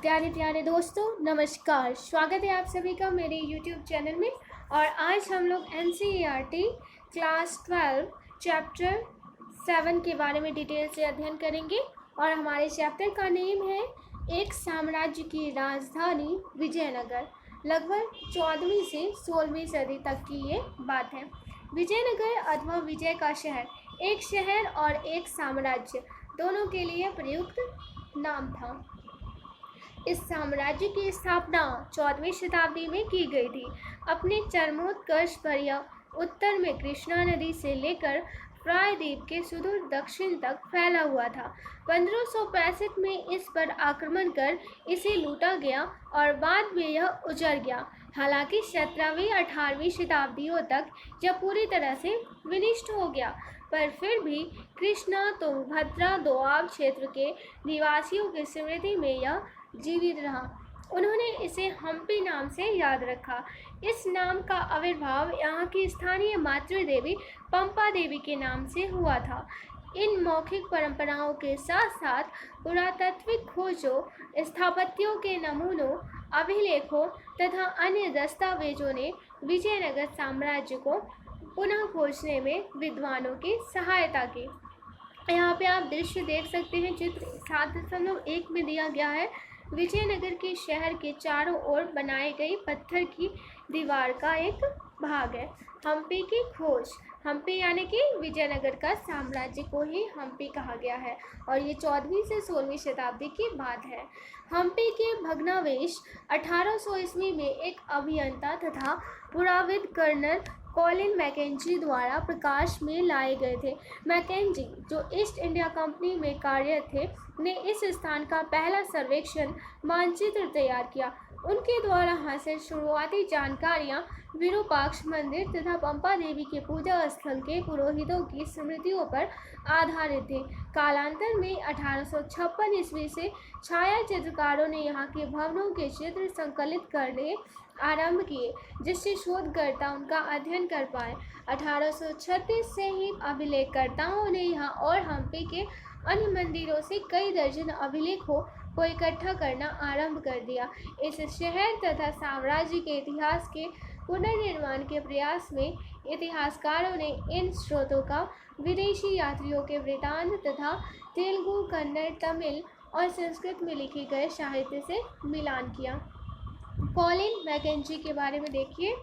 प्यारे प्यारे दोस्तों, नमस्कार। स्वागत है आप सभी का मेरे YouTube चैनल में। और आज हम लोग NCERT क्लास 12 चैप्टर 7 के बारे में डिटेल से अध्ययन करेंगे। और हमारे चैप्टर का नेम है एक साम्राज्य की राजधानी विजयनगर। लगभग 14वीं से 16वीं सदी तक की ये बात है। विजयनगर अथवा विजय का शहर एक शहर और एक साम्राज्य दोनों के लिए प्रयुक्त नाम था। इस साम्राज्य की स्थापना 14वीं शताब्दी में की गई थी। अपने चरमोत्कर्ष पर यह उत्तर में कृष्णा नदी से लेकर प्रायद्वीप के सुदूर दक्षिण तक फैला हुआ था। 1565 में इस पर आक्रमण कर इसे लूटा गया और बाद में यह उजड़ गया। हालांकि 17वीं 18वीं शताब्दियों तक यह पूरी तरह से विनष्ट हो गया, पर फिर भी कृष्णा तुंगभद्रा दोआब क्षेत्र के निवासियों की स्मृति में यह जीवित रहा। उन्होंने इसे हम्पी नाम से याद रखा। इस नाम का आविर्भाव यहाँ की स्थानीय मातृदेवी पंपा देवी के नाम से हुआ था। इन मौखिक परंपराओं के साथ साथ पुरातात्विक खोजों, स्थापत्यों के नमूनों, अभिलेखों तथा अन्य दस्तावेजों ने विजयनगर साम्राज्य को पुनः खोजने में विद्वानों की सहायता की। यहाँ पे आप दृश्य देख सकते हैं। चित्र 7.1 में दिया गया है। विजयनगर के शहर के चारों ओर बनाई गई पत्थर की दीवार का एक भाग है। हम्पी की खोज। हम्पी यानी कि विजयनगर का साम्राज्य को ही हम्पी कहा गया है और ये 14वीं से 16वीं शताब्दी की बात है। हम्पी के भग्नावशेष 1800 ईस्वी में एक अभियंता तथा पुराविद कर्नल कॉलिन मैकेंजी द्वारा प्रकाश में लाए गए थे। मैकेंजी, जो ईस्ट इंडिया कंपनी में कार्यरत थे, ने इस स्थान का पहला सर्वेक्षण मानचित्र तैयार किया। उनके द्वारा हासिल शुरुआती जानकारियां विरूपाक्ष मंदिर तथा पंपा देवी के पूजा स्थल के पुरोहितों की स्मृतियों पर आधारित थे। कालांतर में 1856 ईस्वी से छाया चित्रकारों ने यहाँ के भवनों के चित्र संकलित करने आरंभ किए, जिससे शोधकर्ता उनका अध्ययन कर पाए। 1836 से ही अभिलेखकर्ताओं ने यहाँ और हम्पी के अन्य मंदिरों से कई दर्जन अभिलेखों को इकट्ठा करना आरंभ कर दिया। इस शहर तथा साम्राज्य के इतिहास के पुनर्निर्माण के प्रयास में इतिहासकारों ने इन स्रोतों का विदेशी यात्रियों के वृत्तांत तथा तेलुगु, कन्नड़, तमिल और संस्कृत में लिखे गए साहित्य से मिलान किया। कॉलिन मैकेंजी के बारे में देखिए।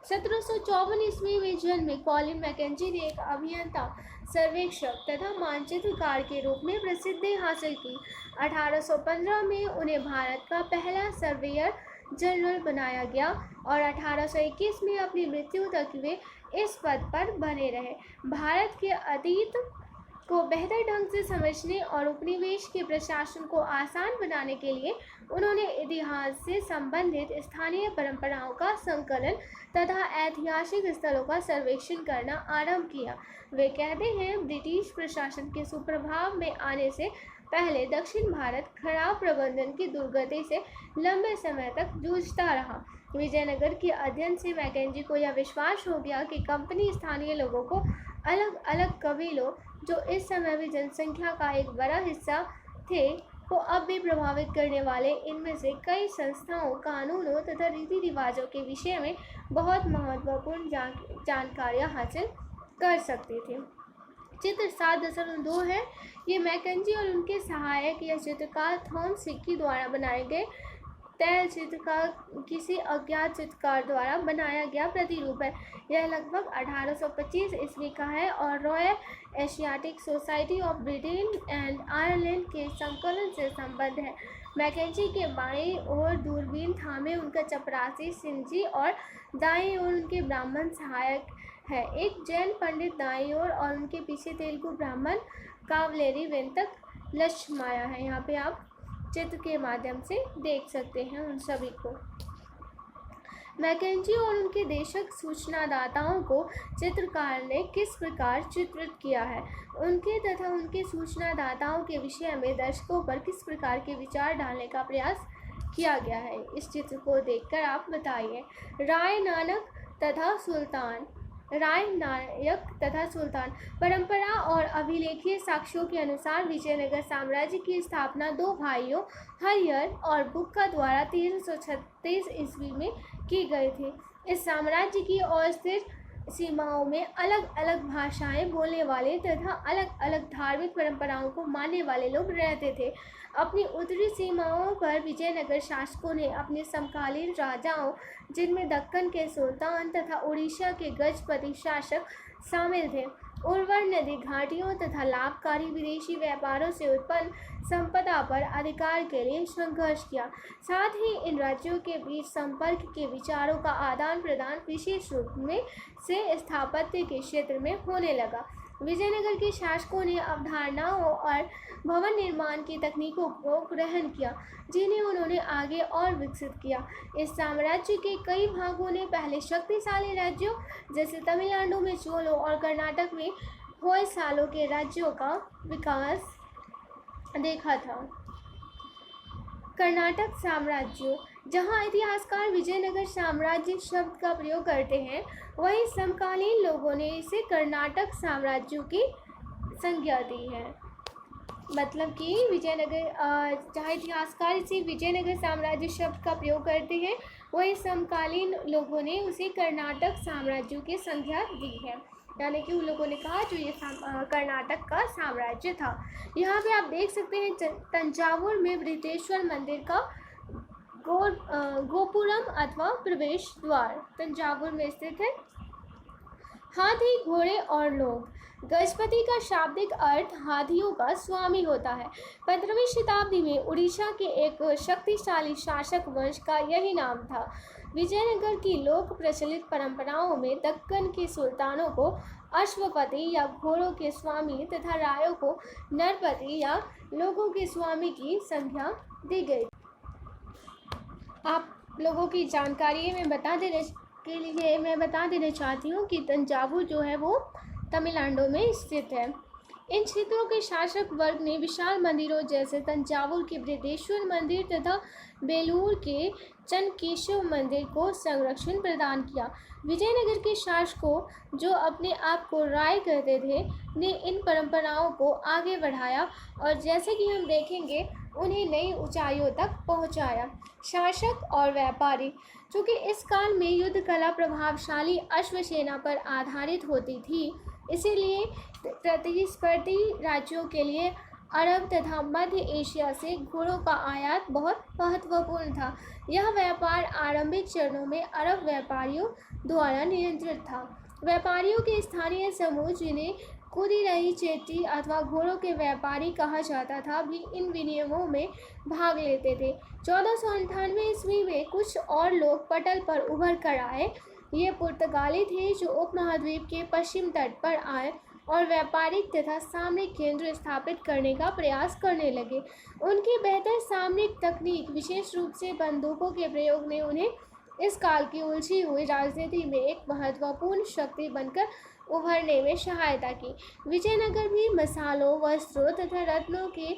1754 ईस्वी में जन्मे कॉलिन मैकेंजी ने एक अभियंता, सर्वेक्षक तथा मानचित्रकार के रूप में प्रसिद्धि हासिल की। 1815 में उन्हें भारत का पहला सर्वेयर जनरल बनाया गया और 1821 में अपनी मृत्यु तक वे इस पद पर बने रहे। भारत के अतीत को बेहतर ढंग से समझने और उपनिवेश के प्रशासन को आसान बनाने के लिए उन्होंने इतिहास से संबंधित स्थानीय परंपराओं का संकलन तथा ऐतिहासिक स्थलों का सर्वेक्षण करना आरंभ किया। वे कहते हैं, ब्रिटिश प्रशासन के सुप्रभाव में आने से पहले दक्षिण भारत खराब प्रबंधन की दुर्गति से लंबे समय तक जूझता रहा। विजयनगर के अध्ययन से मैकेंजी को यह विश्वास हो गया कि कंपनी स्थानीय लोगों को अलग अलग कबीलों, जो इस समय भी जनसंख्या का एक बड़ा हिस्सा थे, को अब भी प्रभावित करने वाले इनमें से कई संस्थाओं, कानूनों तथा रीति रिवाजों के विषय में बहुत महत्वपूर्ण जानकारियां हासिल कर सकते थे। चित्र 7.2 है। ये मैकेंजी और उनके सहायक या चित्रकार थॉमस हिक्की द्वारा बनाए गए तैल चित्र का किसी अज्ञात चित्रकार द्वारा बनाया गया प्रतिरूप है। यह लगभग 1825 ईस्वी का है और royal Asiatic society of Britain and Ireland के संकलन से संबद्ध है। मैकेंजी के बाईं ओर दूरबीन थामे उनका चपरासी सिंजी और दाईं ओर उनके ब्राह्मण सहायक है। एक जैन पंडित दाईं ओर और उनके पीछे तेलुगु ब्राह्मण कावलेरी वेंतक लक्ष्माया है। यहाँ पे आप चित्र के माध्यम से देख सकते हैं उन सभी को। मैकेंजी और उनके देशक सूचनादाताओं को चित्रकार ने किस प्रकार चित्रित किया है, उनके तथा उनके सूचनादाताओं के विषय में दर्शकों पर किस प्रकार के विचार डालने का प्रयास किया गया है, इस चित्र को देखकर आप बताइए। राय नानक तथा सुल्तान राय नायक तथा सुल्तान। परंपरा और अभिलेखीय साक्ष्यों के अनुसार विजयनगर साम्राज्य की स्थापना दो भाइयों हरिहर और बुक्का द्वारा 1336 ईस्वी में की गई थी। इस साम्राज्य की अस्थिर सीमाओं में अलग अलग भाषाएं बोलने वाले तथा अलग अलग धार्मिक परंपराओं को मानने वाले लोग रहते थे। अपनी उत्तरी सीमाओं पर विजयनगर शासकों ने अपने समकालीन राजाओं, जिनमें दक्कन के सुल्तान तथा उड़ीसा के गजपति शासक शामिल थे, उर्वर नदी घाटियों तथा लाभकारी विदेशी व्यापारों से उत्पन्न संपदा पर अधिकार के लिए संघर्ष किया। साथ ही इन राज्यों के बीच संपर्क के विचारों का आदान प्रदान विशेष रूप में से स्थापत्य के क्षेत्र में होने लगा। विजयनगर के शासकों ने अवधारणाओं और भवन निर्माण की तकनीकों को ग्रहण किया, जिन्हें उन्होंने आगे और विकसित किया। इस साम्राज्य के कई भागों ने पहले शक्तिशाली राज्यों जैसे तमिलनाडु में चोलों और कर्नाटक में होयसालों के राज्यों का विकास देखा था। कर्नाटक साम्राज्य, जहां इतिहासकार विजयनगर साम्राज्य शब्द का प्रयोग करते हैं, वहीं समकालीन लोगों ने इसे कर्नाटक साम्राज्य की संज्ञा दी है। मतलब कि विजयनगर, जहाँ इतिहासकार इसे विजयनगर साम्राज्य शब्द का प्रयोग करते हैं, वहीं समकालीन लोगों ने उसे कर्नाटक साम्राज्य की संज्ञा दी है। यानी कि उन लोगों ने कहा जो ये कर्नाटक का साम्राज्य था। यहाँ पे आप देख सकते हैं तंजावुर में बृहदेश्वर मंदिर का गोपुरम अथवा प्रवेश द्वार तंजावुर में स्थित है। हाथी, घोड़े और लोग। गजपति का शाब्दिक अर्थ हाथियों का स्वामी होता है। 15वीं शताब्दी में उड़ीसा के एक शक्तिशाली शासक वंश का यही नाम था। विजयनगर की लोक प्रचलित परंपराओं में दक्कन के सुल्तानों को अश्वपति या घोड़ों के स्वामी तथा रायों को नरपति या लोगों के स्वामी की संज्ञा दी गई। आप लोगों की जानकारी में बता देना चाहती हूँ कि तंजावुर जो है वो तमिलनाडु में स्थित है। इन क्षेत्रों के शासक वर्ग ने विशाल मंदिरों जैसे तंजावुर के बृहदेश्वर मंदिर तथा बेलूर के चनकेश्वर मंदिर को संरक्षण प्रदान किया। विजयनगर के शासकों, जो अपने आप को राय कहते थे, ने इन परंपराओं को आगे बढ़ाया और जैसे कि हम देखेंगे उन्हें नई ऊंचाइयों तक पहुंचाया। शासक और व्यापारी, चूँकि इस काल में युद्ध कला प्रभावशाली अश्वसेना पर आधारित होती थी, इसीलिए प्रतिस्पर्धी राज्यों के लिए अरब तथा मध्य एशिया से घोड़ों का आयात बहुत महत्वपूर्ण था। यह व्यापार आरंभिक चरणों में अरब व्यापारियों द्वारा नियंत्रित था। व्यापारियों के स्थानीय समूह, जिन्हें कुदिरई चेट्टी अथवा घोड़ों के व्यापारी कहा जाता था, भी इन विनियमों में भाग लेते थे। 1498 ईस्वी में कुछ और लोग पटल पर उभर कर आए। ये पुर्तगाली थे जो उपमहाद्वीप के पश्चिम तट पर आए और व्यापारिक तथा सामरिक केंद्र स्थापित करने का प्रयास करने लगे। उनकी बेहतर सामरिक तकनीक, विशेष रूप से बंदूकों के प्रयोग ने उन्हें इस काल की उलझी हुई राजनीति में एक महत्वपूर्ण शक्ति बनकर उभरने में सहायता की। विजयनगर भी मसालों, वस्त्रों तथा रत्नों के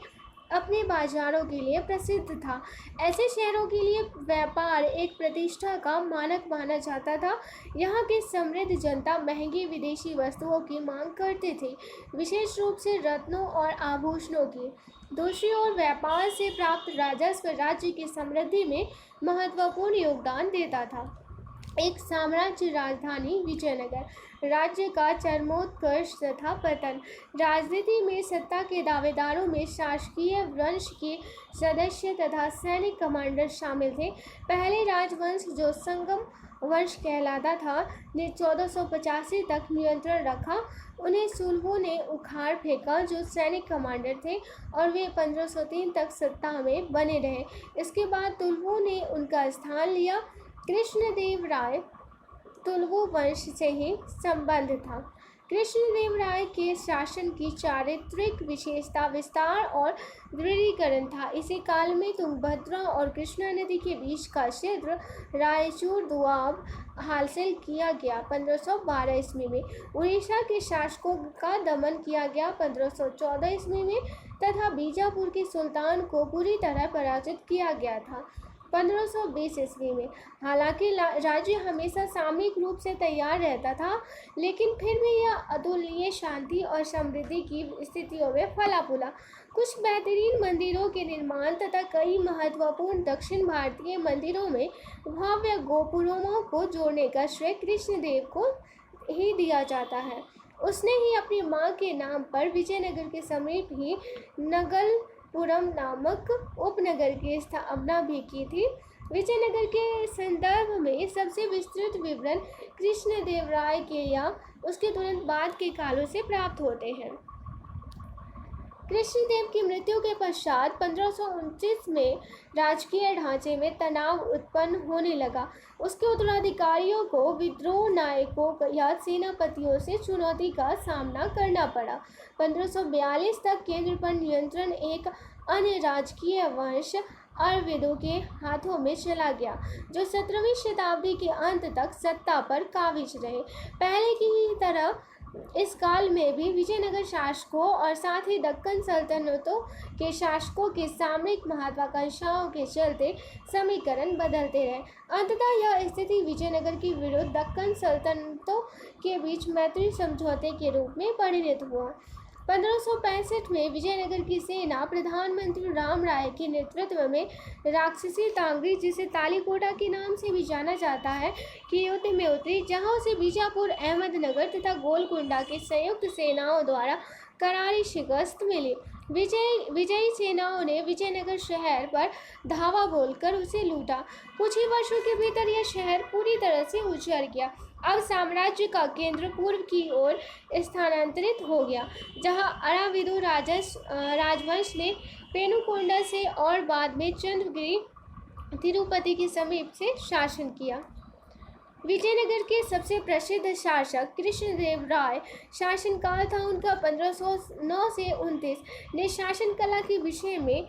अपने बाजारों के लिए प्रसिद्ध था। ऐसे शहरों के लिए व्यापार एक प्रतिष्ठा का मानक माना जाता था। यहाँ की समृद्ध जनता महंगी विदेशी वस्तुओं की मांग करते थे, विशेष रूप से रत्नों और आभूषणों की। दूसरी ओर व्यापार से प्राप्त राजस्व राज्य की समृद्धि में महत्वपूर्ण योगदान देता था। एक साम्राज्य राजधानी विजयनगर, राज्य का चरमोत्कर्ष तथा पतन। राजनीति में सत्ता के दावेदारों में शासकीय वंश के सदस्य तथा सैनिक कमांडर शामिल थे। पहले राजवंश, जो संगम वंश कहलाता था, ने 1485 तक नियंत्रण रखा। उन्हें सुलभों ने उखाड़ फेंका, जो सैनिक कमांडर थे, और वे 1503 तक सत्ता में बने रहे। इसके बाद तुलुवों ने उनका स्थान लिया। कृष्णदेवराय तुलुव वंश से ही संबंध था। कृष्णदेवराय के शासन की चारित्रिक विशेषता विस्तार और दृढ़ीकरण था। इसी काल में तुंगभद्रा और कृष्णा नदी के बीच का क्षेत्र रायचूर दुआब हासिल किया गया। 1512 ईस्वी में उड़ीसा के शासकों का दमन किया गया। 1514 ईस्वी में तथा बीजापुर के सुल्तान को पूरी तरह पराजित किया गया था। 1520 ईस्वी में। हालांकि राज्य हमेशा सामयिक रूप से तैयार रहता था, लेकिन फिर भी यह अतुलनीय शांति और समृद्धि की स्थितियों में फला फूला। कुछ बेहतरीन मंदिरों के निर्माण तथा कई महत्वपूर्ण दक्षिण भारतीय मंदिरों में भव्य गोपुरमों को जोड़ने का श्रेय कृष्णदेव को ही दिया जाता है। उसने ही अपनी मां के नाम पर विजयनगर के समीप ही नगलपुरम नामक उपनगर की स्थापना भी की थी। विजयनगर के संदर्भ में सबसे विस्तृत विवरण कृष्णदेवराय के या उसके तुरंत बाद के कालों से प्राप्त होते हैं। कृष्णदेव की मृत्यु के पश्चात 1529 में राजकीय ढांचे में तनाव उत्पन्न होने लगा। उसके उत्तराधिकारियों को विद्रोह नायकों या सेनापतियों से चुनौती का सामना करना पड़ा। 1542 तक केंद्र पर नियंत्रण एक अन्य राजकीय वंश अरविदों के हाथों में चला गया, जो 17वीं शताब्दी के अंत तक सत्ता पर काबिज रहे। पहले की ही तरह इस काल में भी विजयनगर शासकों और साथ ही दक्कन सल्तनतों के शासकों की सामरिक महत्वाकांक्षाओं के चलते समीकरण बदलते रहे। अंततः यह स्थिति विजयनगर के विरुद्ध दक्कन सल्तनतों के बीच मैत्री समझौते के रूप में परिणत हुआ। 1565 में विजयनगर की सेना प्रधानमंत्री राम राय के नेतृत्व में राक्षसी तांगरी, जिसे तालीकोटा के नाम से भी जाना जाता है, की युद्ध में उतरी, जहां उसे बीजापुर, अहमदनगर तथा गोलकुंडा की संयुक्त सेनाओं द्वारा करारी शिकस्त मिली। विजयी सेनाओं ने विजयनगर शहर पर धावा बोलकर उसे लूटा। कुछ ही वर्षों के भीतर यह शहर पूरी तरह से उजड़ गया। अब साम्राज्य का केंद्र पूर्व की ओर स्थानांतरित हो गया, जहां अराविदो राजवंश ने पेनुकोंडा से और बाद में चंद्रगिरी तिरुपति के समीप से शासन किया। विजयनगर के सबसे प्रसिद्ध शासक कृष्णदेव राय शासनकाल था उनका 1509 से 29 ने शासन कला के विषय में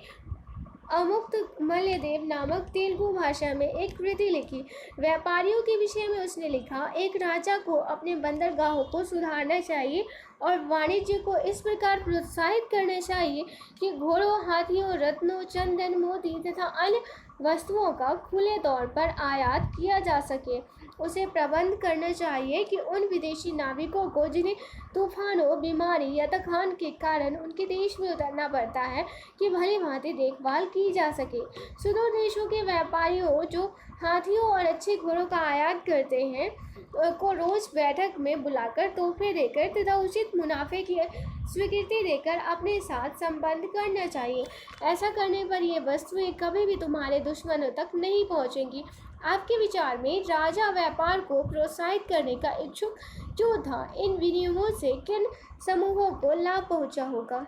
अमुक्त मल्यदेव नामक तेलुगु भाषा में एक कृति लिखी। व्यापारियों के विषय में उसने लिखा, एक राजा को अपने बंदरगाहों को सुधारना चाहिए और वाणिज्य को इस प्रकार प्रोत्साहित करना चाहिए कि घोड़ों, हाथियों, रत्नों, चंदन, मोती तथा अन्य वस्तुओं का खुले तौर पर आयात किया जा सके। उसे प्रबंध करना चाहिए कि उन विदेशी नाविकों को जिन्हें तूफानों, बीमारी या तूफान के कारण उनके देश में उतरना पड़ता है, कि भली भांति देखभाल की जा सके। सुदूर देशों के व्यापारियों जो हाथियों और अच्छे घोड़ों का आयात करते हैं को रोज बैठक में बुलाकर तोहफे देकर तथा उचित मुनाफे की स्वीकृति देकर अपने साथ संबंध करना चाहिए। ऐसा करने पर ये वस्तुएं कभी भी तुम्हारे दुश्मनों तक नहीं पहुंचेंगी। आपके विचार में राजा व्यापार को प्रोत्साहित करने का इच्छुक क्यों था? इन विनियमों से किन समूहों को लाभ पहुंचा होगा?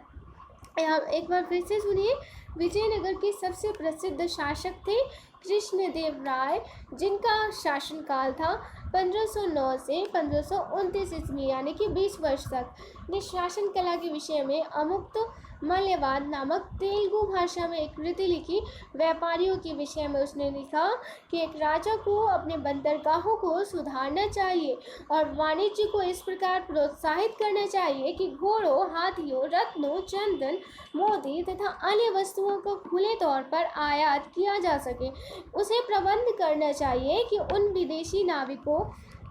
एक बार फिर से सुनिए। विजयनगर के सबसे प्रसिद्ध शासक थे कृष्णदेव राय, जिनका शासनकाल था 1509 से 1529 ईस्वी, यानी कि 20 वर्ष तक। ने शासन कला के विषय में अमुक्त मल्यवाद नामक तेलुगु भाषा में एक कृति लिखी। व्यापारियों के विषय में उसने लिखा कि एक राजा को अपने बंदरगाहों को सुधारना चाहिए और वाणिज्य को इस प्रकार प्रोत्साहित करना चाहिए कि घोड़ों, हाथियों, रत्नों, चंदन, मोती तथा अन्य वस्तुओं को खुले तौर पर आयात किया जा सके। उसे प्रबंध करना चाहिए कि उन विदेशी नाविकों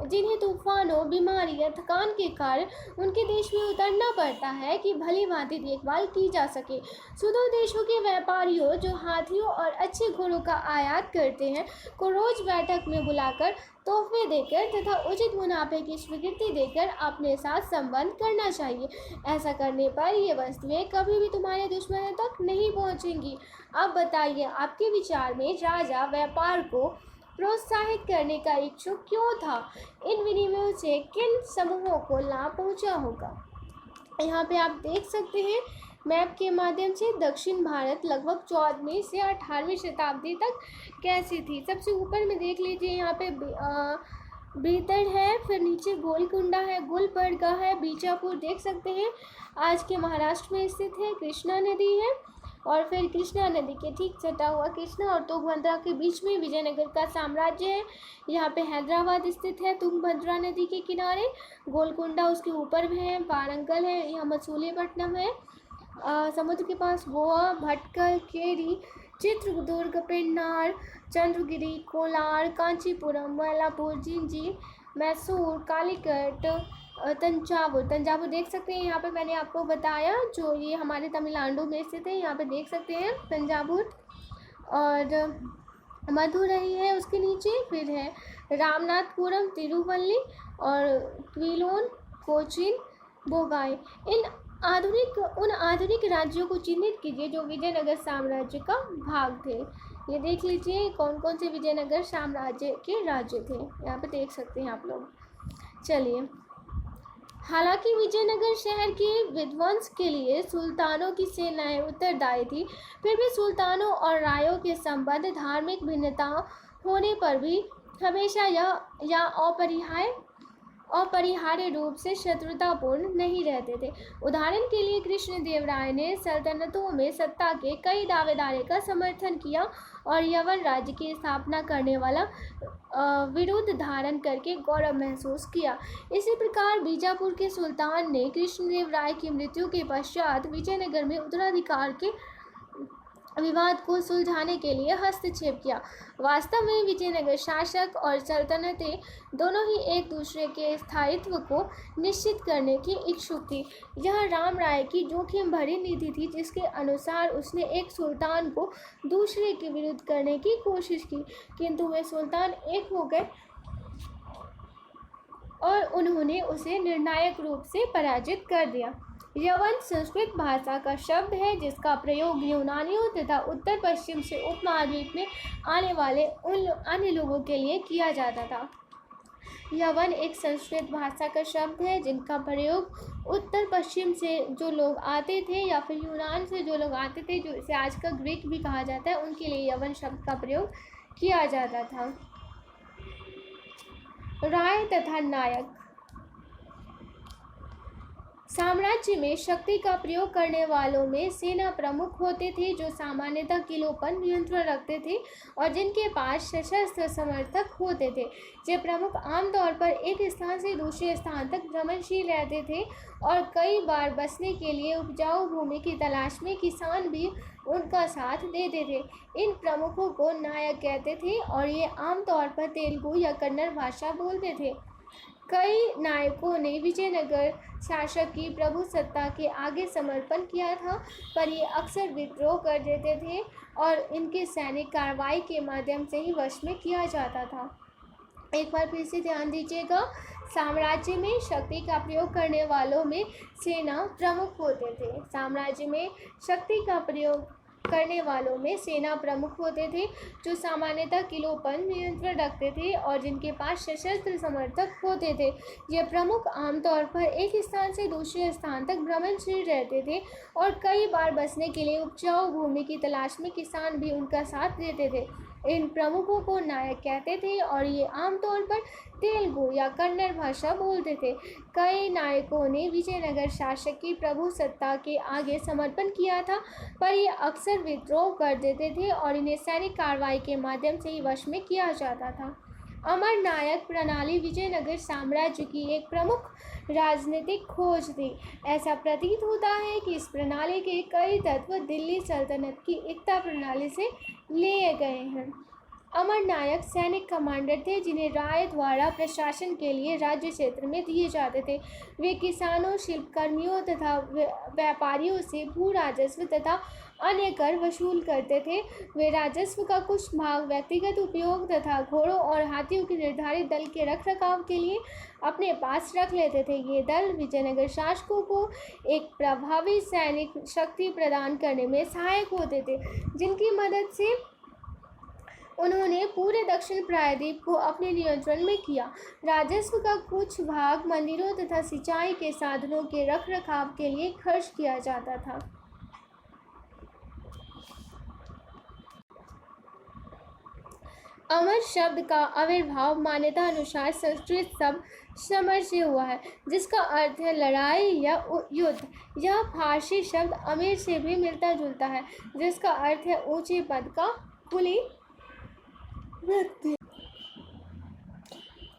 जिन्हें तूफानों, बीमारी या थकान के कारण उनके देश में उतरना पड़ता है, कि भली भांति देखभाल की जा सके। सुदूर देशों के व्यापारियों जो हाथियों और अच्छे घोड़ों का आयात करते हैं को रोज बैठक में बुलाकर तोहफे देकर तथा उचित मुनाफे की स्वीकृति देकर अपने साथ संबंध करना चाहिए। ऐसा करने पर ये वस्तुएं कभी भी तुम्हारे दुश्मनों तक नहीं पहुंचेंगी। अब बताइए, आपके विचार में राजा व्यापार को प्रोत्साहित करने का इच्छुक क्यों था? इन विनिमयों से किन समूहों को लाभ पहुंचा होगा? यहाँ पे आप देख सकते हैं मैप के माध्यम से दक्षिण भारत लगभग 14वीं से 18वीं शताब्दी तक कैसी थी। सबसे ऊपर में देख लीजिए, यहाँ पे बीदर है, फिर नीचे गोलकुंडा है, गुलबर्गा है, बीजापुर देख सकते हैं आज के महाराष्ट्र में स्थित है, कृष्णा नदी है और फिर कृष्णा नदी के ठीक सटा हुआ कृष्णा और तुंगभद्रा के बीच में विजयनगर का साम्राज्य है। यहाँ पे हैदराबाद स्थित है तुंगभद्रा नदी के किनारे, गोलकुंडा उसके ऊपर में है, वारंगल है, यहाँ मसूलीपट्टनम है, समुद्र के पास गोवा, भटकल, केरी, चित्रदुर्ग, पेन्नार, चंद्रगिरी, कोलार, कांचीपुरम, मयलापुर, जिंजी, मैसूर, कालीकट, तंजावुर देख सकते हैं। यहाँ पे मैंने आपको बताया जो ये हमारे तमिलनाडु में स्थित है, यहाँ पे देख सकते हैं तंजावुर। और मदुरई है उसके नीचे, फिर है रामनाथपुरम, तिरुवल्ली और क्विलोन, कोचीन, बोगाई। उन आधुनिक राज्यों को चिन्हित कीजिए जो विजयनगर साम्राज्य का भाग थे। ये देख लीजिए कौन कौन से विजयनगर साम्राज्य के राज्य थे, यहाँ पे देख सकते हैं आप लोग। चलिए, हालांकि विजयनगर शहर के विध्वंस के लिए सुल्तानों की सेनाएं उत्तरदायी थी, फिर भी सुल्तानों और रायों के संबंध धार्मिक भिन्नता होने पर भी हमेशा यह अपरिहार्य रूप से शत्रुतापूर्ण नहीं रहते थे। उदाहरण के लिए कृष्णदेवराय ने सल्तनतों में सत्ता के कई दावेदारों का समर्थन किया और यवन राज्य की स्थापना करने वाला विरुद्ध धारण करके गौरव महसूस किया। इसी प्रकार बीजापुर के सुल्तान ने कृष्णदेवराय की मृत्यु के पश्चात विजयनगर में उत्तराधिकार के विवाद को सुलझाने के लिए हस्तक्षेप किया। वास्तव में विजयनगर शासक और सल्तनतें दोनों ही एक दूसरे के स्थायित्व को निश्चित करने की इच्छुक थी। यह राम राय की जोखिम भरी नीति थी, जिसके अनुसार उसने एक सुल्तान को दूसरे के विरुद्ध करने की कोशिश की, किंतु वे सुल्तान एक हो गए और उन्होंने उसे निर्णायक रूप से पराजित कर दिया। यवन संस्कृत भाषा का शब्द है जिसका प्रयोग यूनानियों तथा उत्तर पश्चिम से उपमहाद्वीप में आने वाले उन अन्य लोगों के लिए किया जाता था। यवन एक संस्कृत भाषा का शब्द है जिनका प्रयोग उत्तर पश्चिम से जो लोग आते थे या फिर यूनान से जो लोग आते थे, जो इसे आज का ग्रीक भी कहा जाता है, उनके लिए यवन शब्द का प्रयोग किया जाता था। राय तथा नायक। साम्राज्य में शक्ति का प्रयोग करने वालों में सेना प्रमुख होते थे जो सामान्यतः किलों पर नियंत्रण रखते थे और जिनके पास सशस्त्र समर्थक होते थे। ये प्रमुख आमतौर पर एक स्थान से दूसरे स्थान तक भ्रमणशील रहते थे और कई बार बसने के लिए उपजाऊ भूमि की तलाश में किसान भी उनका साथ देते थे। इन प्रमुखों को नायक कहते थे और ये आमतौर पर तेलुगु या कन्नड़ भाषा बोलते थे। कई नायकों ने विजयनगर शासक की प्रभुसत्ता के आगे समर्पण किया था, पर ये अक्सर विद्रोह कर देते थे और इनके सैनिक कार्रवाई के माध्यम से ही वश में किया जाता था। एक बार फिर से ध्यान दीजिएगा, साम्राज्य में शक्ति का प्रयोग करने वालों में सेना प्रमुख होते थे। साम्राज्य में शक्ति का प्रयोग करने वालों में सेना प्रमुख होते थे जो सामान्यतः किलों पर नियंत्रण रखते थे और जिनके पास सशस्त्र समर्थक होते थे। ये प्रमुख आमतौर पर एक स्थान से दूसरे स्थान तक भ्रमणशील रहते थे और कई बार बसने के लिए उपजाऊ भूमि की तलाश में किसान भी उनका साथ देते थे। इन प्रमुखों को नायक कहते थे और ये आमतौर पर तेलुगु या कन्नड़ भाषा बोलते थे। कई नायकों ने विजयनगर शासक की प्रभुसत्ता के आगे समर्पण किया था, पर ये अक्सर विद्रोह कर देते थे और इन्हें सैनिक कार्रवाई के माध्यम से ही वश में किया जाता था। अमर नायक प्रणाली विजयनगर साम्राज्य की एक प्रमुख राजनीतिक खोज थी। ऐसा प्रतीत होता है कि इस प्रणाली के कई तत्व दिल्ली सल्तनत की एकता प्रणाली से लिए गए हैं। अमर नायक सैनिक कमांडर थे जिन्हें राय द्वारा प्रशासन के लिए राज्य क्षेत्र में दिए जाते थे। वे किसानों, शिल्पकर्मियों तथा व्यापारियों से भू राजस्व तथा अन्य कर वसूल करते थे। वे राजस्व का कुछ भाग व्यक्तिगत उपयोग तथा घोड़ों और हाथियों के निर्धारित दल के रखरखाव के लिए अपने पास रख लेते थे। ये दल विजयनगर शासकों को एक प्रभावी सैनिक शक्ति प्रदान करने में सहायक होते थे, जिनकी मदद से उन्होंने पूरे दक्षिण प्रायद्वीप को अपने नियंत्रण में किया। राजस्व का कुछ भाग मंदिरों तथा सिंचाई के साधनों के रखरखाव के लिए खर्च किया जाता था। अमर शब्द का आविर्भाव मान्यता अनुसार संस्कृत शब्द समर से हुआ है, जिसका अर्थ है लड़ाई या युद्ध। यह फारसी शब्द अमीर से भी मिलता जुलता है, जिसका अर्थ है ऊंचे पद का कुली व्यक्ति।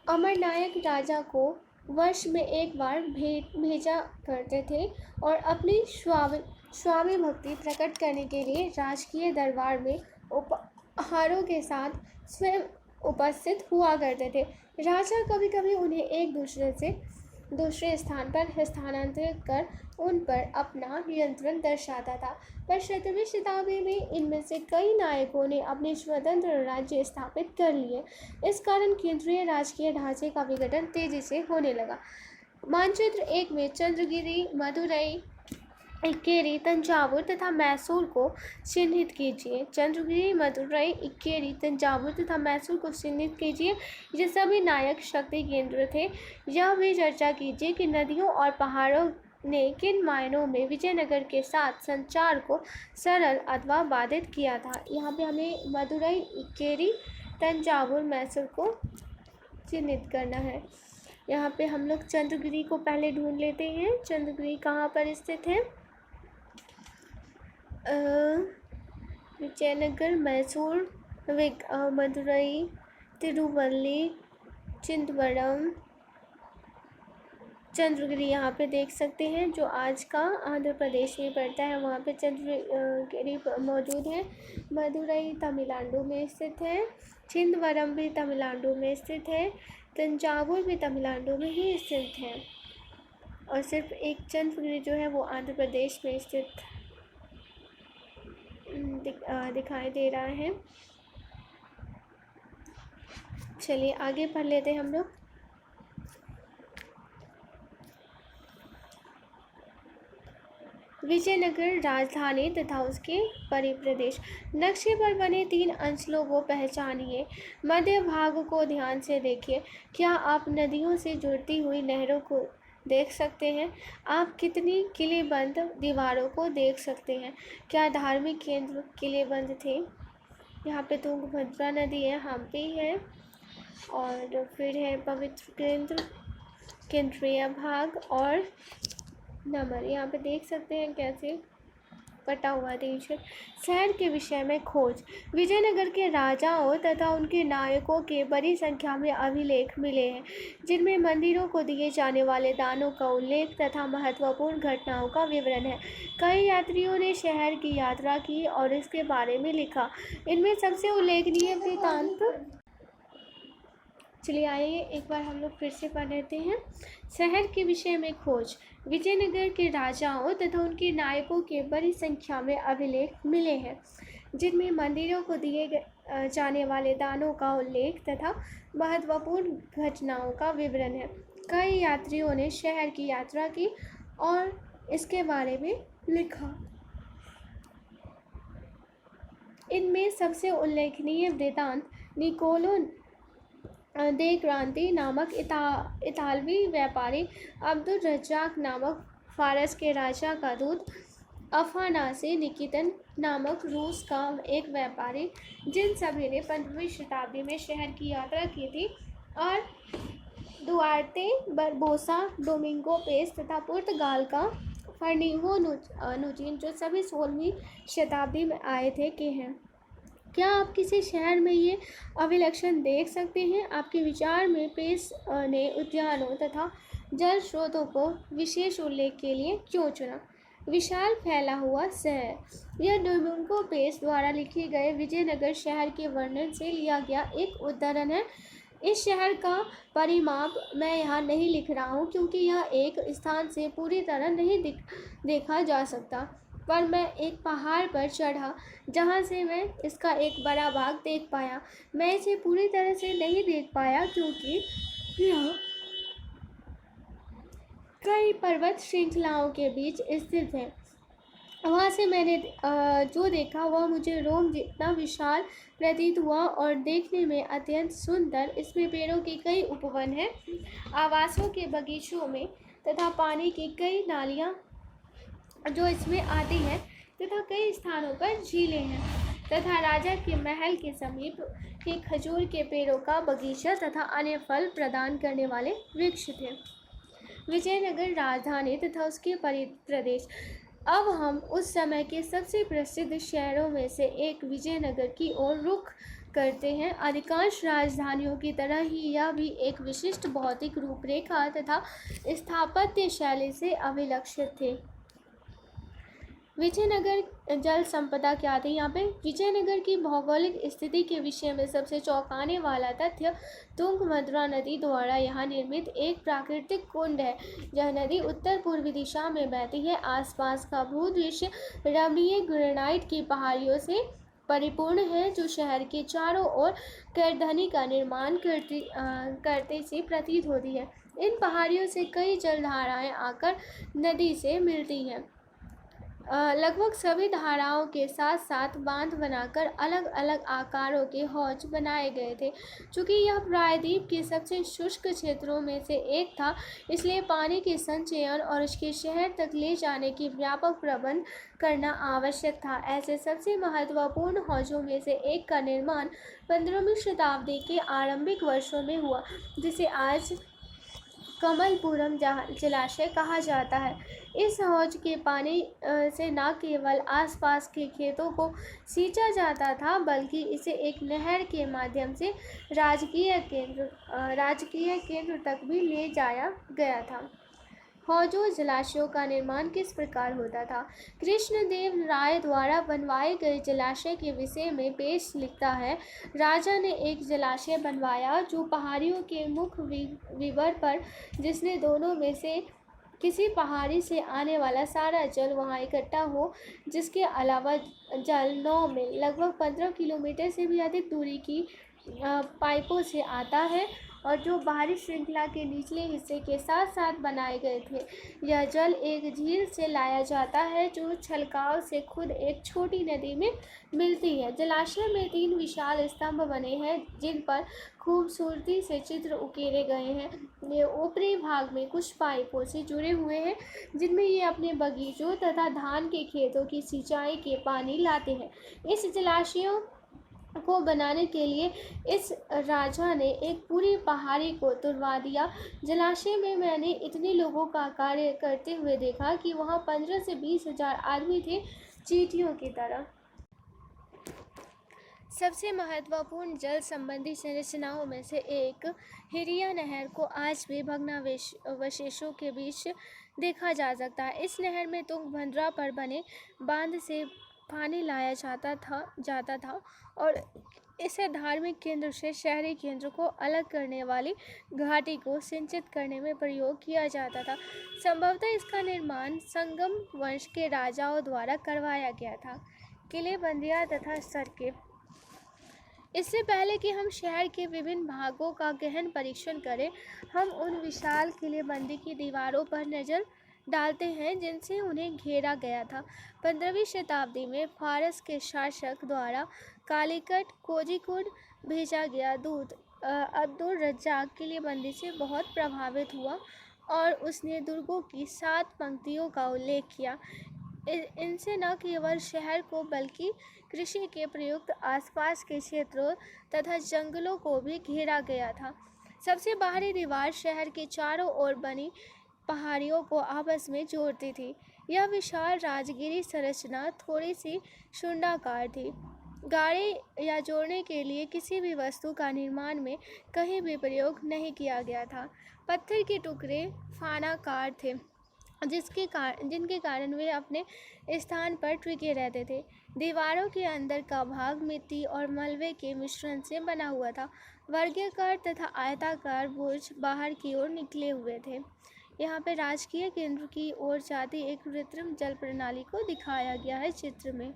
अमर नायक राजा को वर्ष में एक बार भेजा करते थे और अपनी स्वामी भक्ति प्रकट करने के लिए राजकीय दरबार में उपहार उपहारों के साथ स्वयं उपस्थित हुआ करते थे। राजा कभी कभी उन्हें एक दूसरे से दूसरे स्थान पर स्थानांतरित कर उन पर अपना नियंत्रण दर्शाता था, पर 17वीं शताब्दी में इनमें से कई नायकों ने अपने स्वतंत्र राज्य स्थापित कर लिए। इस कारण केंद्रीय राजकीय ढांचे का विघटन तेजी से होने लगा। मानचित्र 1 में चंद्रगिरी, मदुरई, इक्केरी, तंजावुर तथा मैसूर को चिन्हित कीजिए। चंद्रगिरी, मदुरई, इक्केरी, तंजावुर तथा मैसूर को चिन्हित कीजिए। ये सभी नायक शक्ति केंद्र थे। यह भी चर्चा कीजिए कि नदियों और पहाड़ों ने किन मायनों में विजयनगर के साथ संचार को सरल अथवा बाधित किया था। यहाँ पे हमें मदुरई, इक्केरी, तंजावुर, मैसूर को चिन्हित करना है। यहाँ पे हम लोग चंद्रगिरी को पहले ढूंढ लेते हैं। चंद्रगिरी कहाँ पर स्थित है? विजयनगर, मैसूर, मदुरई, तिरुवल्ली, चिंतवरम, चंद्रगिरी यहाँ पे देख सकते हैं, जो आज का आंध्र प्रदेश में पड़ता है। वहाँ पे चंद्रगिरी मौजूद है। मदुरई तमिलनाडु में स्थित है। चिंतवरम भी तमिलनाडु में स्थित है। तंजावुर भी तमिलनाडु में ही स्थित है। और सिर्फ एक चंद्रगिरी जो है वो आंध्र प्रदेश में स्थित दिखाई दे रहा है। चलिए आगे पढ़ लेते हैं हम लोग। विजयनगर राजधानी तथा उसके परिप्रदेश। नक्शे पर बने 3 अंचलों को पहचानिए। मध्य भाग को ध्यान से देखिए। क्या आप नदियों से जुड़ती हुई नहरों को देख सकते हैं? आप कितनी किलेबंद दीवारों को देख सकते हैं? क्या धार्मिक केंद्र किलेबंद थे? यहाँ पे तुंगभद्रा नदी है, हम्पी है, और फिर है पवित्र केंद्र, केंद्रीय भाग और नंबर। यहाँ पे देख सकते हैं कैसे कटा हुआ देश है। शहर के विषय में खोज। विजयनगर के राजाओं तथा उनके नायकों के बड़ी संख्या में अभिलेख मिले हैं, जिनमें मंदिरों को दिए जाने वाले दानों का उल्लेख तथा महत्वपूर्ण घटनाओं का विवरण है। कई यात्रियों ने शहर की यात्रा की और इसके बारे में लिखा। इनमें सबसे उल्लेखनीय वृत्तांत, चलिए आइए एक बार हम लोग फिर से पढ़ लेते हैं। शहर के विषय में खोज। विजयनगर के राजाओं तथा उनके नायकों के बड़ी संख्या में अभिलेख मिले हैं, जिनमें मंदिरों को दिए जाने वाले दानों का उल्लेख तथा महत्वपूर्ण घटनाओं का विवरण है। कई यात्रियों ने शहर की यात्रा की और इसके बारे में लिखा। इनमें सबसे उल्लेखनीय वृत्तांत निकोलो दे क्रांति नामक इतालवी व्यापारी, अब्दुल रज्जाक नामक फारस के राजा का दूत, अफानासी निकितन नामक रूस का एक व्यापारी, जिन सभी ने 15वीं शताब्दी में शहर की यात्रा की थी, और दुआर्ते बरबोसा, डोमिंगो पेस तथा पुर्तगाल का फर्निंगो नुचिन, जो सभी 16वीं शताब्दी में आए थे, के हैं। क्या आप किसी शहर में ये अभिलक्षण देख सकते हैं? आपके विचार में पेस ने उद्यानों तथा जल स्रोतों को विशेष उल्लेख के लिए क्यों चुना? विशाल फैला हुआ शहर। यह डोमिंगो पेस द्वारा लिखे गए विजयनगर शहर के वर्णन से लिया गया एक उद्धरण है। इस शहर का परिमाप मैं यहाँ नहीं लिख रहा हूँ, क्योंकि यह एक स्थान से पूरी तरह नहीं देखा जा सकता, पर मैं एक पहाड़ पर चढ़ा जहाँ से मैं इसका एक बड़ा भाग देख पाया। मैं इसे पूरी तरह से नहीं देख पाया क्योंकि यह कई पर्वत श्रृंखलाओं के बीच स्थित है। वहाँ से मैंने जो देखा वह मुझे रोम जितना विशाल प्रतीत हुआ और देखने में अत्यंत सुंदर। इसमें पेड़ों के कई उपवन हैं, आवासों के बगीचों में तथा पानी की कई नालियाँ जो इसमें आती हैं तथा कई स्थानों पर झीलें हैं तथा राजा के महल के समीप के खजूर के पेड़ों का बगीचा तथा अन्य फल प्रदान करने वाले वृक्ष थे। विजयनगर राजधानी तथा उसके परिप्रदेश। अब हम उस समय के सबसे प्रसिद्ध शहरों में से एक विजयनगर की ओर रुख करते हैं। अधिकांश राजधानियों की तरह ही यह भी एक विशिष्ट भौतिक रूपरेखा तथा स्थापत्य शैली से अभिलक्षित थे। विजयनगर जल संपदा क्या थी? यहाँ पे विजयनगर की भौगोलिक स्थिति के विषय में सबसे चौंकाने वाला तथ्य तुंगभद्रा नदी द्वारा यहाँ निर्मित एक प्राकृतिक कुंड है। यह नदी उत्तर पूर्वी दिशा में बहती है। आसपास का भूदृश्य रमणीय ग्रेनाइट की पहाड़ियों से परिपूर्ण है जो शहर के चारों ओर करधनी का निर्माण करते से प्रतीत होती है। इन पहाड़ियों से कई जलधाराएं आकर नदी से मिलती हैं। लगभग सभी धाराओं के साथ साथ बांध बनाकर अलग अलग आकारों के हौज बनाए गए थे। चूँकि यह प्रायद्वीप के सबसे शुष्क क्षेत्रों में से एक था, इसलिए पानी के संचयन और उसके शहर तक ले जाने की व्यापक प्रबंध करना आवश्यक था। ऐसे सबसे महत्वपूर्ण हौजों में से एक का निर्माण 15वीं शताब्दी के आरंभिक वर्षों में हुआ, जिसे आज कमलपुरम जलाशय कहा जाता है। इस हौज के पानी से न केवल आसपास के खेतों को सींचा जाता था, बल्कि इसे एक नहर के माध्यम से राजकीय केंद्र तक भी ले जाया गया था। हौजों जलाशयों का निर्माण किस प्रकार होता था? कृष्णदेव राय द्वारा बनवाए गए जलाशय के विषय में पेश लिखता है, राजा ने एक जलाशय बनवाया जो पहाड़ियों के मुख विवर पर, जिसने दोनों में से किसी पहाड़ी से आने वाला सारा जल वहां इकट्ठा हो। जिसके अलावा जल 9 मील लगभग 15 किलोमीटर से भी अधिक दूरी की पाइपों से आता है और जो बाहरी श्रृंखला के निचले हिस्से के साथ साथ बनाए गए थे। यह जल एक झील से लाया जाता है जो छलकाव से खुद एक छोटी नदी में मिलती है। जलाशय में 3 विशाल स्तंभ बने हैं जिन पर खूबसूरती से चित्र उकेरे गए हैं। ये ऊपरी भाग में कुछ पाइपों से जुड़े हुए हैं जिनमें ये अपने बगीचों तथा धान के खेतों की सिंचाई के पानी लाते हैं। इस जलाशयों को बनाने के लिए इस राजा ने एक पूरी पहाड़ी को तुड़वा दिया। जलाशय में मैंने इतने लोगों का कार्य करते हुए देखा कि वहाँ 15 से 20 हजार आदमी थे, चींटियों की तरह। सबसे महत्वपूर्ण जल संबंधी संरचनाओं में से एक हिरिया नहर को आज भी भग्नावशेषों के बीच देखा जा सकता है। इस नहर में तुंगभद्रा पर बने बांध से पानी लाया जाता था और इसे धार्मिक केंद्र से शहरी केंद्र को अलग करने वाली घाटी को सिंचित करने में प्रयोग किया जाता था। संभवतः इसका निर्माण संगम वंश के राजाओं द्वारा करवाया गया था। किलेबंदियां तथा सड़कें। इससे पहले कि हम शहर के विभिन्न भागों का गहन परीक्षण करें, हम उन विशाल किलेबंदी की दीवारों पर नज़र डालते हैं जिनसे उन्हें घेरा गया था। 15वीं शताब्दी में फारस के शासक द्वारा कालीकट कोझिकोड भेजा गया दूत अब्दुल रज्जाक किलेबंदी से बहुत प्रभावित हुआ और उसने दुर्गों की 7 पंक्तियों का उल्लेख किया। इनसे न केवल शहर को बल्कि कृषि के प्रयुक्त आसपास के क्षेत्रों तथा जंगलों को भी घेरा गया था। सबसे बाहरी दीवार शहर के चारों ओर बनी पहाड़ियों को आपस में जोड़ती थी। यह विशाल राजगिरी संरचना थोड़ी सी शून्याकार थी। गाड़े या जोड़ने के लिए किसी भी वस्तु का निर्माण में कहीं भी प्रयोग नहीं किया गया था। पत्थर के टुकड़े फानाकार थे जिनके कारण वे अपने स्थान पर टिके रहते थे। दीवारों के अंदर का भाग मिट्टी और मलबे के मिश्रण से बना हुआ था। वर्गाकार तथा आयताकार बुर्ज बाहर की ओर निकले हुए थे। यहाँ पे राजकीय केंद्र की ओर जाती एक कृत्रिम जल प्रणाली को दिखाया गया है चित्र में।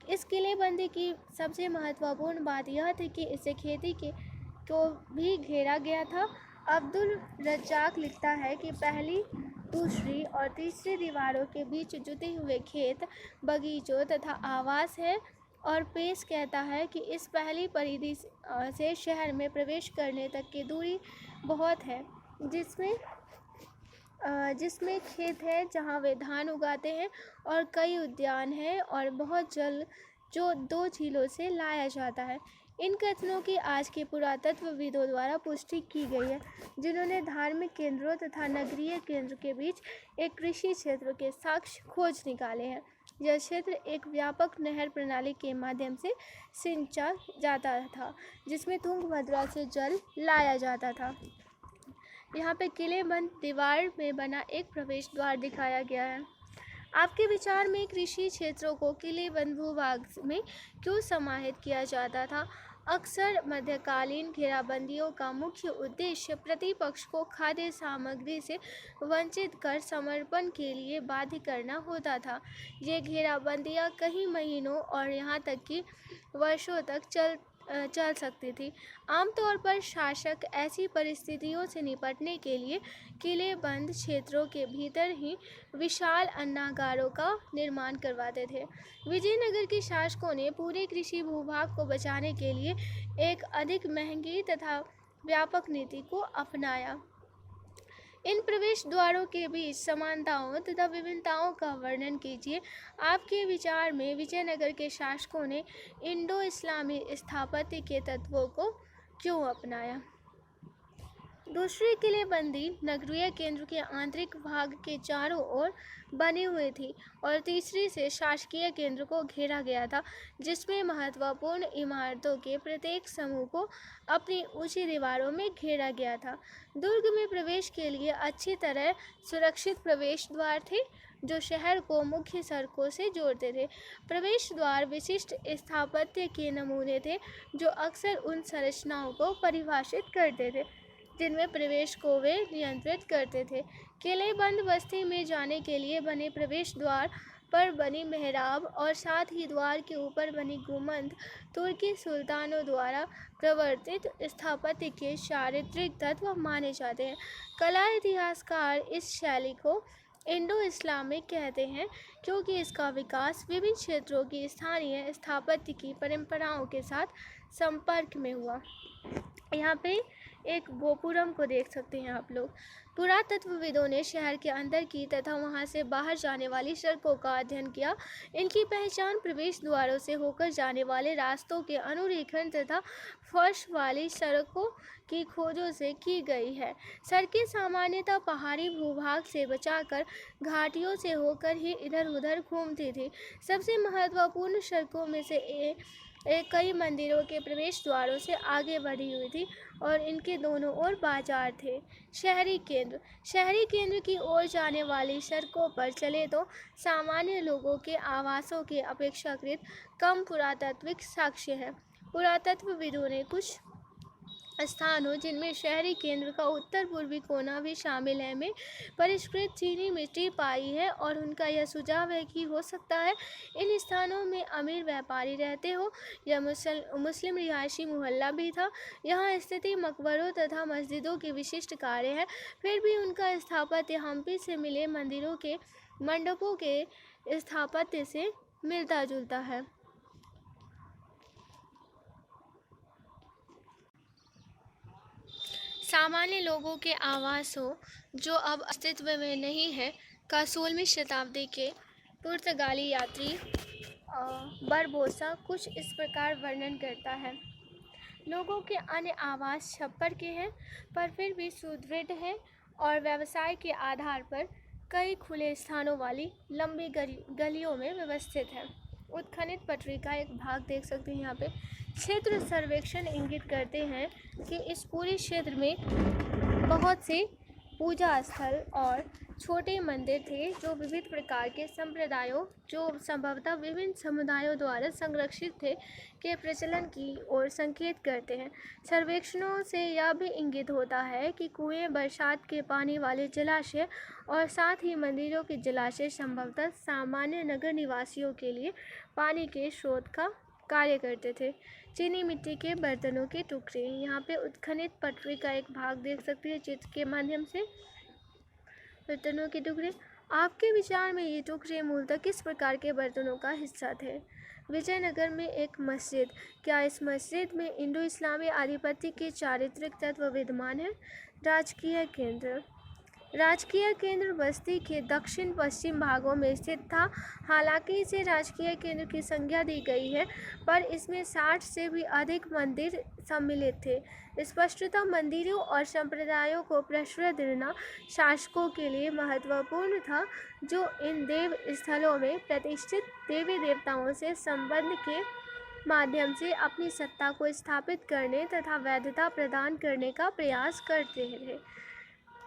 इस किलेबंदी की सबसे महत्वपूर्ण बात यह थी कि इसे खेती को भी घेरा गया था। अब्दुल रज्जाक लिखता है कि पहली, दूसरी और तीसरी दीवारों के बीच जुटे हुए खेत, बगीचों तथा आवास है और पेश कहता है कि इस पहली परिधि से शहर में प्रवेश करने तक की दूरी बहुत है, जिसमें खेत है जहां वे धान उगाते हैं और कई उद्यान हैं और बहुत जल जो 2 झीलों से लाया जाता है। इन कथनों की आज के पुरातत्वविदों द्वारा पुष्टि की गई है, जिन्होंने धार्मिक केंद्रों तथा नगरीय केंद्र के बीच एक कृषि क्षेत्र के साक्ष्य खोज निकाले हैं। यह क्षेत्र एक व्यापक नहर प्रणाली के माध्यम से सिंचा जाता था, जिसमें तुंगभद्रा से जल लाया जाता था। यहाँ पे किलेबंद दीवार में बना एक प्रवेश द्वार दिखाया गया है। आपके विचार में कृषि क्षेत्रों को किलेबंद भूभाग में क्यों समाहित किया जाता था? अक्सर मध्यकालीन घेराबंदियों का मुख्य उद्देश्य प्रतिपक्ष को खाद्य सामग्री से वंचित कर समर्पण के लिए बाध्य करना होता था। ये घेराबंदियां कई महीनों और यहाँ तक कि वर्षों तक चल सकती थी। आमतौर पर शासक ऐसी परिस्थितियों से निपटने के लिए किलेबंद क्षेत्रों के भीतर ही विशाल अन्नागारों का निर्माण करवाते थे। विजयनगर के शासकों ने पूरे कृषि भूभाग को बचाने के लिए एक अधिक महंगी तथा व्यापक नीति को अपनाया। इन प्रवेश द्वारों के बीच समानताओं तथा विभिन्नताओं का वर्णन कीजिए। आपके विचार में विजयनगर के शासकों ने इंडो इस्लामी स्थापत्य के तत्वों को क्यों अपनाया? दूसरी किलेबंदी नगरीय केंद्र के आंतरिक भाग के चारों ओर बनी हुई थी और तीसरी से शासकीय केंद्र को घेरा गया था, जिसमें महत्वपूर्ण इमारतों के प्रत्येक समूह को अपनी ऊंची दीवारों में घेरा गया था। दुर्ग में प्रवेश के लिए अच्छी तरह सुरक्षित प्रवेश द्वार थे, जो शहर को मुख्य सड़कों से जोड़ते थे। प्रवेश द्वार विशिष्ट स्थापत्य के नमूने थे, जो अक्सर उन संरचनाओं को परिभाषित करते थे जिनमें प्रवेश को वे नियंत्रित करते थे। किलेबंद बस्ती में जाने के लिए बने प्रवेश द्वार पर बनी मेहराब और साथ ही द्वार के ऊपर बनी गुंबद तुर्की सुल्तानों द्वारा प्रवर्तित स्थापत्य के चारित्रिक तत्व माने जाते हैं। कला इतिहासकार इस शैली को इंडो इस्लामिक कहते हैं, क्योंकि इसका विकास विभिन्न क्षेत्रों की स्थानीय स्थापत्य की परंपराओं के साथ संपर्क में हुआ। यहाँ पे एक गोपुरम को देख सकते हैं आप लोग। पुरातत्वविदों ने शहर के अंदर की तथा वहां से बाहर जाने वाली सड़कों का अध्ययन किया। इनकी पहचान प्रवेश द्वारों से होकर जाने वाले रास्तों के अनुरेखण तथा फर्श वाली सड़कों की खोजों से की गई है। सड़कें सामान्यतः पहाड़ी भूभाग से बचाकर घाटियों से होकर ही इधर उधर घूमती थी। सबसे महत्वपूर्ण सड़कों में से एक कई मंदिरों के प्रवेश द्वारों से आगे बढ़ी हुई थी और इनके दोनों ओर बाजार थे। शहरी केंद्र की ओर जाने वाली सड़कों पर चले तो सामान्य लोगों के आवासों के अपेक्षाकृत कम पुरातात्विक साक्ष्य है। पुरातत्वविदों ने कुछ स्थानों, जिनमें शहरी केंद्र का उत्तर पूर्वी कोना भी शामिल है, में परिष्कृत चीनी मिट्टी पाई है और उनका यह सुझाव है कि हो सकता है इन स्थानों में अमीर व्यापारी रहते हो या मुस्लिम रिहायशी मोहल्ला भी था। यहाँ स्थिति मकबरों तथा मस्जिदों की विशिष्ट कार्य है, फिर भी उनका स्थापत्य हम्पी से मिले मंदिरों के मंडपों के स्थापत्य से मिलता जुलता है। सामान्य लोगों के आवासों, जो अब अस्तित्व में नहीं है, का 16वीं शताब्दी के पुर्तगाली यात्री बरबोसा कुछ इस प्रकार वर्णन करता है। लोगों के अन्य आवास छप्पर के हैं, पर फिर भी सुदृढ़ हैं और व्यवसाय के आधार पर कई खुले स्थानों वाली लंबी गलियों में व्यवस्थित है। उत्खनित पटरी का एक भाग देख सकते हैं यहाँ पे। क्षेत्र सर्वेक्षण इंगित करते हैं कि इस पूरे क्षेत्र में बहुत से पूजा स्थल और छोटे मंदिर थे, जो विविध प्रकार के संप्रदायों, जो संभवतः विभिन्न समुदायों द्वारा संरक्षित थे, के प्रचलन की ओर संकेत करते हैं। सर्वेक्षणों से यह भी इंगित होता है कि कुएं, बरसात के पानी वाले जलाशय और साथ ही मंदिरों के जलाशय संभवतः सामान्य नगर निवासियों के लिए पानी के स्रोत का कार्य करते थे। चीनी मिट्टी के बर्तनों के टुकड़े, यहाँ पे उत्खनित पटरी का एक भाग देख सकते हैं चित्र के माध्यम से। बर्तनों के टुकड़े, आपके विचार में ये टुकड़े मूलतः किस प्रकार के बर्तनों का हिस्सा थे? विजयनगर में एक मस्जिद, क्या इस मस्जिद में इंडो इस्लामी आधिपत्य के चारित्रिक तत्व विद्यमान है? राजकीय केंद्र बस्ती के दक्षिण पश्चिम भागों में स्थित था। हालांकि इसे राजकीय केंद्र की संज्ञा दी गई है, पर इसमें 60 से भी अधिक मंदिर सम्मिलित थे। स्पष्टतः मंदिरों और संप्रदायों को प्रश्रय देना शासकों के लिए महत्वपूर्ण था, जो इन देव स्थलों में प्रतिष्ठित देवी देवताओं से संबंध के माध्यम से अपनी सत्ता को स्थापित करने तथा वैधता प्रदान करने का प्रयास करते थे।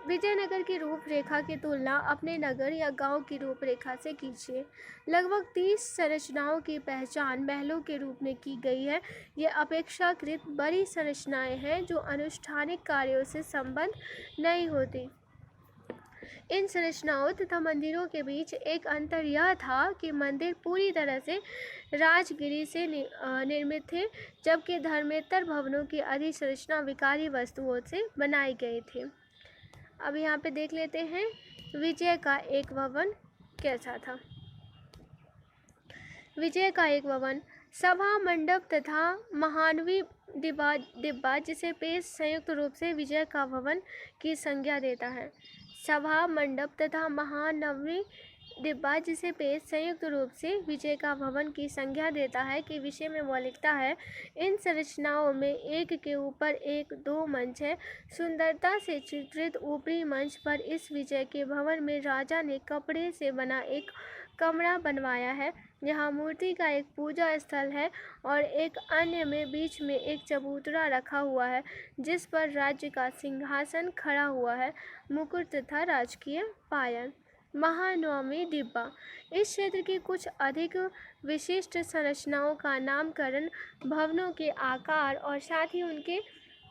विजयनगर की रूपरेखा की तुलना अपने नगर या गांव की रूपरेखा से कीजिए। लगभग 30 संरचनाओं की पहचान महलों के रूप में की गई है। ये अपेक्षाकृत बड़ी संरचनाएं हैं जो अनुष्ठानिक कार्यों से संबद्ध नहीं होती। इन संरचनाओं तथा मंदिरों के बीच एक अंतर यह था कि मंदिर पूरी तरह से राजगिरी से निर्मित थे, जबकि धर्मेतर भवनों की अधिसंरचना विकारी वस्तुओं से बनाई गई थी। अब यहाँ पे देख लेते हैं विजय का एक भवन कैसा था। विजय का एक भवन सभा मंडप तथा महानवी डिब्बा जिसे पेश संयुक्त रूप से विजय का भवन की संज्ञा देता है। सभा मंडप तथा महानवी डिब्बा जिसे पेश संयुक्त रूप से विजय का भवन की संज्ञा देता है के विषय में वह लिखता है, इन संरचनाओं में एक के ऊपर एक 2 मंच है। सुंदरता से चित्रित ऊपरी मंच पर इस विजय के भवन में राजा ने कपड़े से बना एक कमरा बनवाया है। यहाँ मूर्ति का एक पूजा स्थल है और एक अन्य में बीच में एक चबूतरा रखा हुआ है जिस पर राज्य का सिंहासन खड़ा हुआ है, मुकुट तथा राजकीय पायन। महानवमी डिब्बा इस क्षेत्र की कुछ अधिक विशिष्ट संरचनाओं का नामकरण भवनों के आकार और साथ ही उनके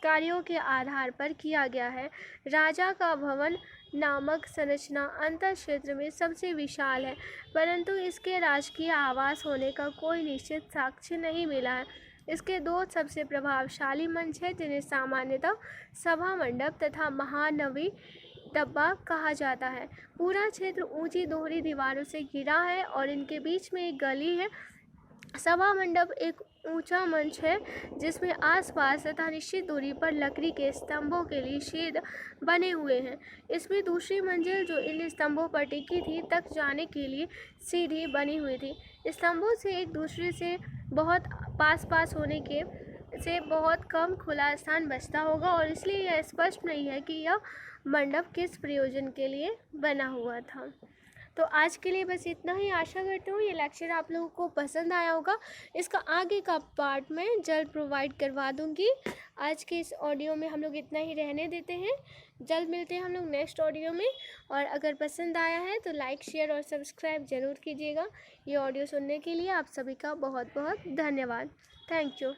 कार्यों के आधार पर किया गया है। राजा का भवन नामक संरचना अंतर क्षेत्र में सबसे विशाल है, परंतु इसके राजकीय आवास होने का कोई निश्चित साक्ष्य नहीं मिला है। इसके 2 सबसे प्रभावशाली मंच हैं जिन्हें सामान्यतः सभा मंडप तथा महानवी डब्बा कहा जाता है। पूरा क्षेत्र ऊंची दोहरी दीवारों से घिरा है और इनके बीच में एक गली है। सभा मंडप एक ऊंचा मंच है जिसमें आसपास तथा निश्चित दूरी पर लकड़ी के स्तंभों के लिए छेद बने हुए हैं। इसमें दूसरी मंजिल जो इन स्तंभों पर टिकी थी तक जाने के लिए सीढ़ी बनी हुई थी। स्तंभों से एक दूसरे से बहुत पास होने के से बहुत कम खुला स्थान बचता होगा और इसलिए यह स्पष्ट नहीं है कि यह मंडप किस प्रयोजन के लिए बना हुआ था। तो आज के लिए बस इतना ही। आशा करती हूँ ये लेक्चर आप लोगों को पसंद आया होगा। इसका आगे का पार्ट मैं जल्द प्रोवाइड करवा दूँगी। आज के इस ऑडियो में हम लोग इतना ही रहने देते हैं। जल्द मिलते हैं हम लोग नेक्स्ट ऑडियो में। और अगर पसंद आया है तो लाइक, शेयर और सब्सक्राइब ज़रूर कीजिएगा। ये ऑडियो सुनने के लिए आप सभी का बहुत बहुत धन्यवाद। Thank you.